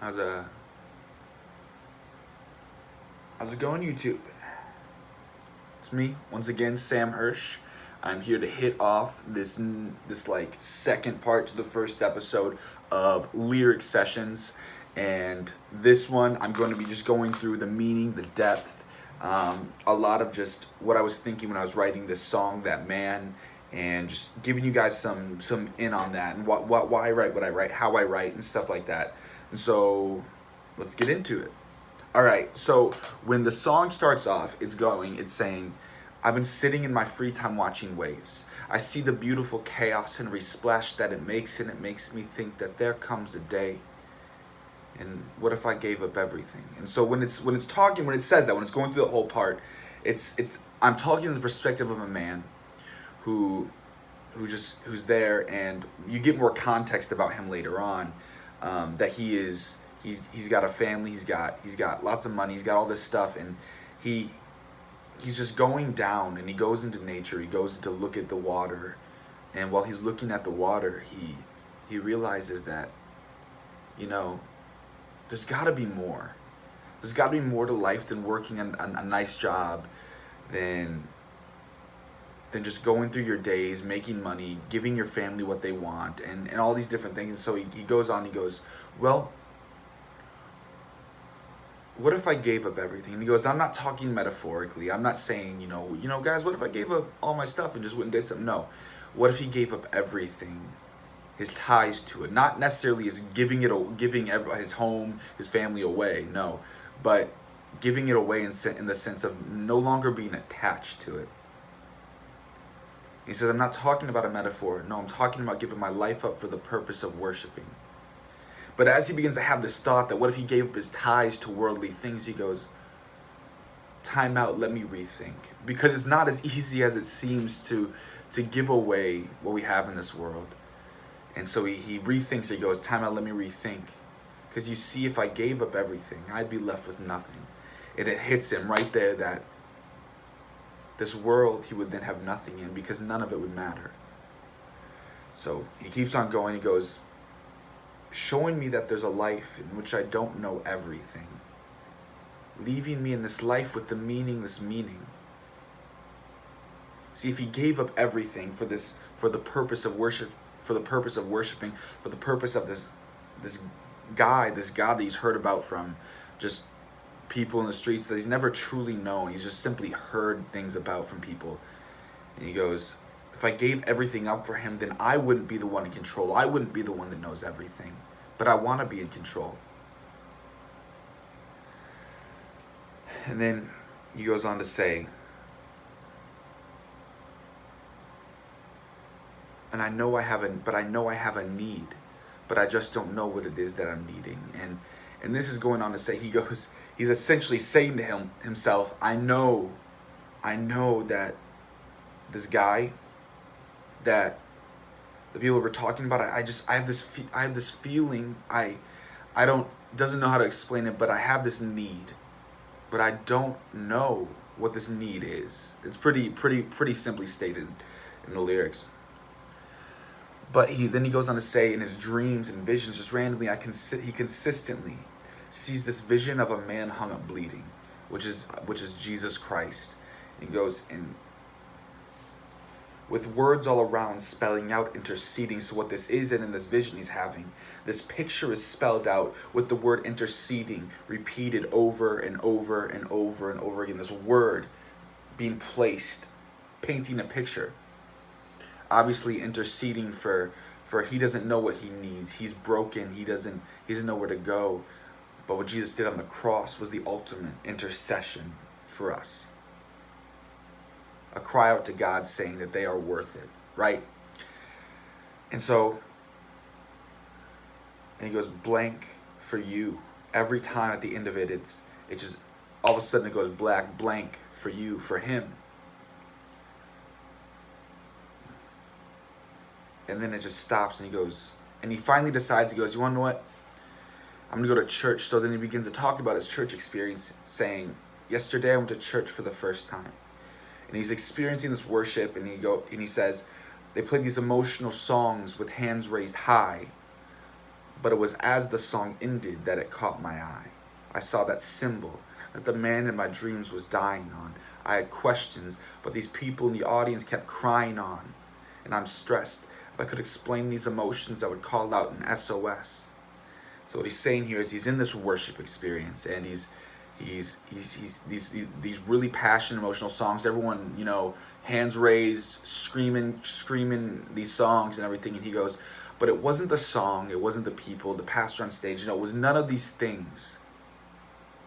How's how's it going, YouTube? It's me once again, Sam Hirsch. I'm here to hit off this like second part to the first episode of Lyric Sessions, and this one I'm going to be just going through the meaning, the depth, a lot of just what I was thinking when I was writing this song, That Man, and just giving you guys some in on that and what why I write what I write, how I write, and stuff like that. And so let's get into it. All right, so when the song starts off, it's saying, I've been sitting in my free time watching waves. I see the beautiful chaos and resplash that it makes, and it makes me think that there comes a day. And what if I gave up everything? And so when it says that, when it's going through the whole part, it's I'm talking in the perspective of a man who who's there, and you get more context about him later on. That he's got a family, he's got lots of money, he's got all this stuff, and he he's just going down, and he goes into nature, he goes to look at the water, and while he's looking at the water, he realizes that, you know, there's got to be more. There's got to be more to life than working a nice job, than than just going through your days, making money, giving your family what they want, and all these different things. And so he goes on, he goes, well, what if I gave up everything? And he goes, I'm not talking metaphorically. I'm not saying, guys, what if I gave up all my stuff and just went and did something? No. What if he gave up everything, his ties to it? Not necessarily as his home, his family away, no. But giving it away in the sense of no longer being attached to it. He says, I'm not talking about a metaphor. No, I'm talking about giving my life up for the purpose of worshiping. But as he begins to have this thought that what if he gave up his ties to worldly things, he goes, time out, let me rethink. Because it's not as easy as it seems to give away what we have in this world. And so he rethinks, he goes, time out, let me rethink. Because you see, if I gave up everything, I'd be left with nothing. And it hits him right there that this world he would then have nothing in, because none of it would matter. So he keeps on going, he goes, showing me that there's a life in which I don't know everything, leaving me in this life with the meaningless meaning. See, if he gave up everything for the purpose of worship, for the purpose of worshiping, for the purpose of this God that he's heard about from just people in the streets that he's never truly known, he's just simply heard things about from people. And he goes, if I gave everything up for him, then I wouldn't be the one in control. I wouldn't be the one that knows everything. But I want to be in control. And then he goes on to say, and I know I have a need, but I just don't know what it is that I'm needing. And this is going on to say, he's essentially saying to himself, I know that this guy that the people we're talking about, I have this feeling, I don't doesn't know how to explain it, but I have this need, but I don't know what this need is. It's pretty simply stated in the lyrics. But he goes on to say, in his dreams and visions, just randomly, he consistently sees this vision of a man hung up bleeding, which is Jesus Christ. He goes, and with words all around spelling out, interceding. So what this is, and in this vision he's having, this picture is spelled out with the word interceding repeated over and over and over and over again. This word being placed, painting a picture. Obviously interceding for he doesn't know what he needs. He's broken. He doesn't know where to go. But what Jesus did on the cross was the ultimate intercession for us. A cry out to God saying that they are worth it, right? And so, and he goes, blank for you. Every time at the end of it, it's just, all of a sudden it goes black, blank for you, for him. And then it just stops, and he goes, and he finally decides, he goes, you want to know what? I'm going to go to church. So then he begins to talk about his church experience, saying, yesterday I went to church for the first time. And he's experiencing this worship, and he says, they played these emotional songs with hands raised high, But it was as the song ended that it caught my eye. I saw that symbol that the man in my dreams was dying on. I had questions, but these people in the audience kept crying on. And I'm stressed. If I could explain these emotions, I would call out an SOS. So what he's saying here is he's in this worship experience, and he's these really passionate, emotional songs. Everyone, hands raised, screaming these songs and everything. And he goes, but it wasn't the song, it wasn't the people, the pastor on stage. It was none of these things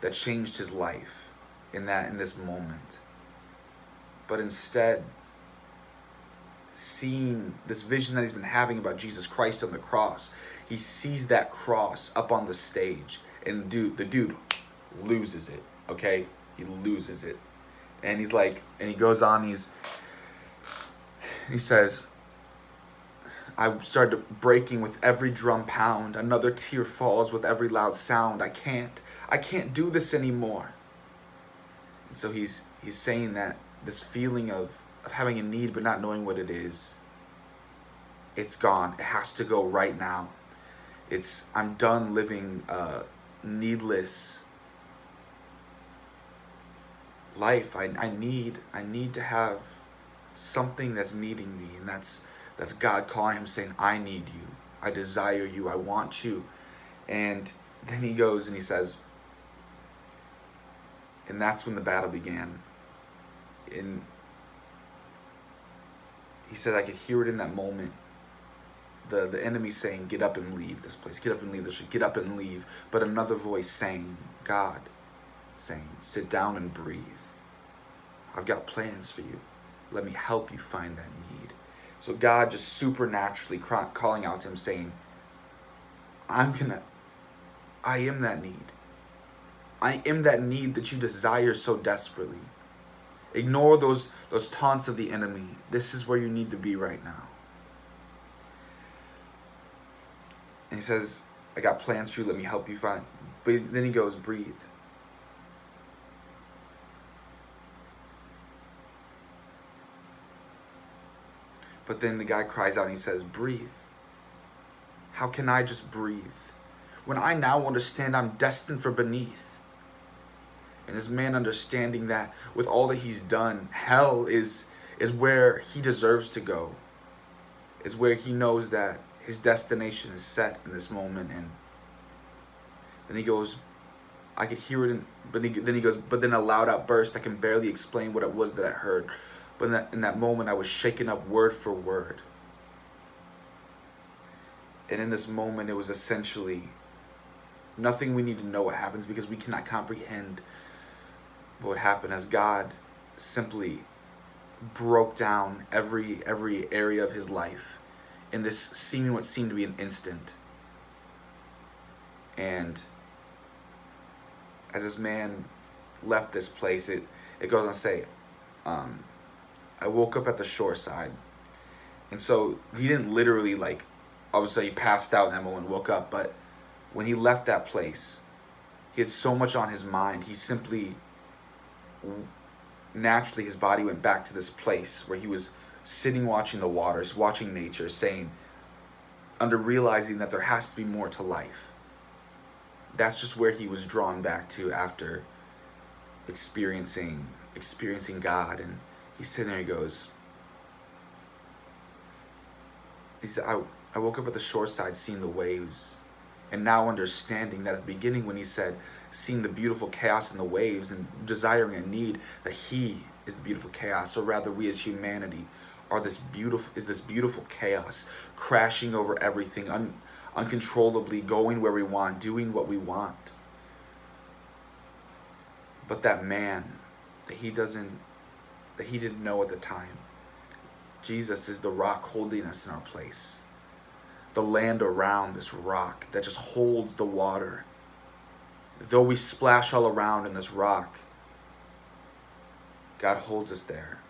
that changed his life in this moment. But instead, seeing this vision that he's been having about Jesus Christ on the cross, he sees that cross up on the stage, and the dude loses it. Okay, he loses it, and he's like, and he goes on. He says, I started breaking with every drum pound. Another tear falls with every loud sound. I can't do this anymore. And so he's saying that this feeling of having a need but not knowing what it is, it's gone. It has to go right now. I'm done living a needless life. I need to have something that's needing me, and that's God calling him, saying, I need you, I desire you, I want you. And then he goes and he says, and that's when the battle began. And he said, I could hear it in that moment. The enemy saying, get up and leave this place. Get up and leave this. Get up and leave. But another voice saying, God saying, sit down and breathe. I've got plans for you. Let me help you find that need. So God just supernaturally calling out to him, saying, I am that need. I am that need that you desire so desperately. Ignore those taunts of the enemy. This is where you need to be right now. And he says, I got plans for you. Let me help you find. But then he goes, breathe. But then the guy cries out and he says, breathe. How can I just breathe when I now understand I'm destined for beneath? And this man understanding that with all that he's done, hell is where he deserves to go. Is where he knows that his destination is set in this moment. And then he goes, I could hear it, then he goes, but then a loud outburst, I can barely explain what it was that I heard. But in that moment, I was shaken up word for word. And in this moment, it was essentially nothing we need to know what happens, because we cannot comprehend what happened, as God simply broke down every area of his life in this what seemed to be an instant. And as this man left this place, it goes on to say, I woke up at the shore side. And so he didn't literally, obviously he passed out in that moment, woke up, but when he left that place, he had so much on his mind. He simply, naturally, his body went back to this place where he was sitting watching the waters, watching nature, saying, realizing that there has to be more to life. That's just where he was drawn back to after experiencing God. And he's sitting there, he goes, he said, I woke up at the shore side seeing the waves, and now understanding that at the beginning when he said, seeing the beautiful chaos in the waves and desiring a need, that he is the beautiful chaos, or rather we as humanity are this beautiful chaos, crashing over everything, uncontrollably going where we want, doing what we want. But that man that he didn't know at the time, Jesus is the rock holding us in our place. The land around this rock that just holds the water. Though we splash all around in this rock, God holds us there.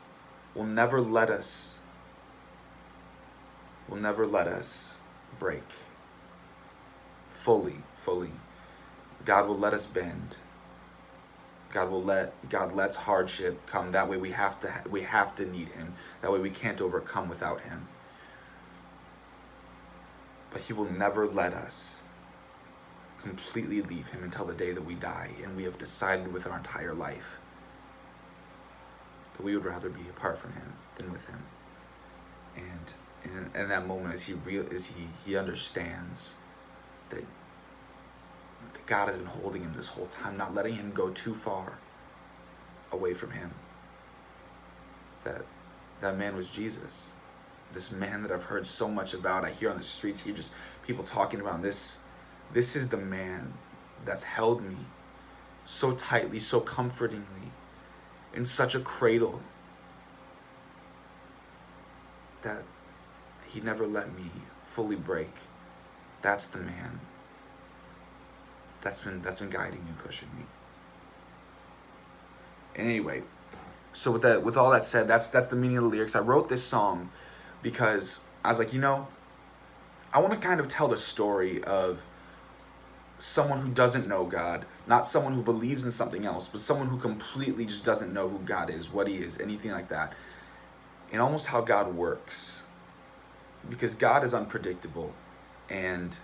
Will never let us break. Fully. God will let us bend. God lets hardship come. That way we have to need him. That way we can't overcome without him. But he will never let us completely leave him until the day that we die, and we have decided with our entire life that we would rather be apart from him than with him. And in that moment, as he understands that God has been holding him this whole time, not letting him go too far away from him. That man was Jesus. This man that I've heard so much about. I hear on the streets, hear just people talking about this. This is the man that's held me so tightly, so comfortingly, in such a cradle, that he never let me fully break. That's the man that's been guiding me and pushing me. And anyway, so with all that said, that's the meaning of the lyrics. I wrote this song because I was like, I want to kind of tell the story of someone who doesn't know God, not someone who believes in something else, but someone who completely just doesn't know who God is, what he is, anything like that. And almost how God works. Because God is unpredictable, and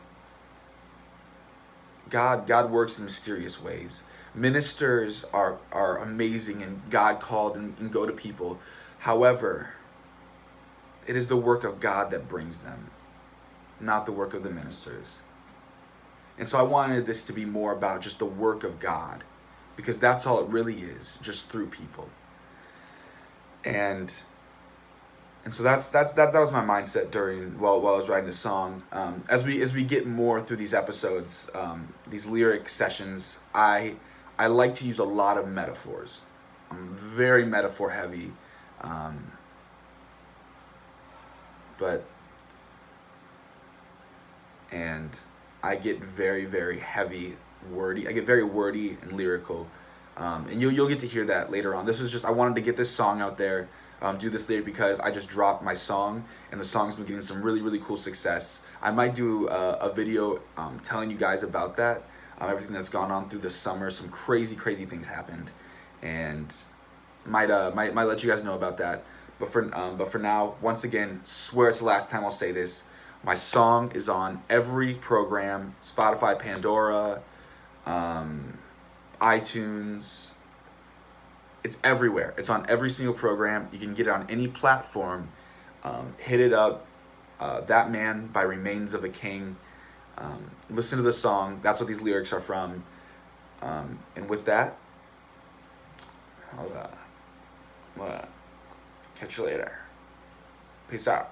God works in mysterious ways. Ministers are amazing, and God called and go to people. However, it is the work of God that brings them, not the work of the ministers. And so I wanted this to be more about just the work of God, because that's all it really is, just through people. And so that was my mindset while I was writing the song. As we get more through these episodes, these lyric sessions, I like to use a lot of metaphors. I'm very metaphor heavy, and I get very, very heavy, wordy. I get very wordy and lyrical, and you'll get to hear that later on. This was just, I wanted to get this song out there, do this lyric, because I just dropped my song, and the song's been getting some really, really cool success. I might do a video telling you guys about that, everything that's gone on through the summer. Some crazy, crazy things happened, and might let you guys know about that. But for now, once again, swear it's the last time I'll say this. My song is on every program: Spotify, Pandora, iTunes. It's everywhere. It's on every single program. You can get it on any platform. Hit it up. That Man by Remains of a King. Listen to the song. That's what these lyrics are from. And with that, I'll catch you later. Peace out.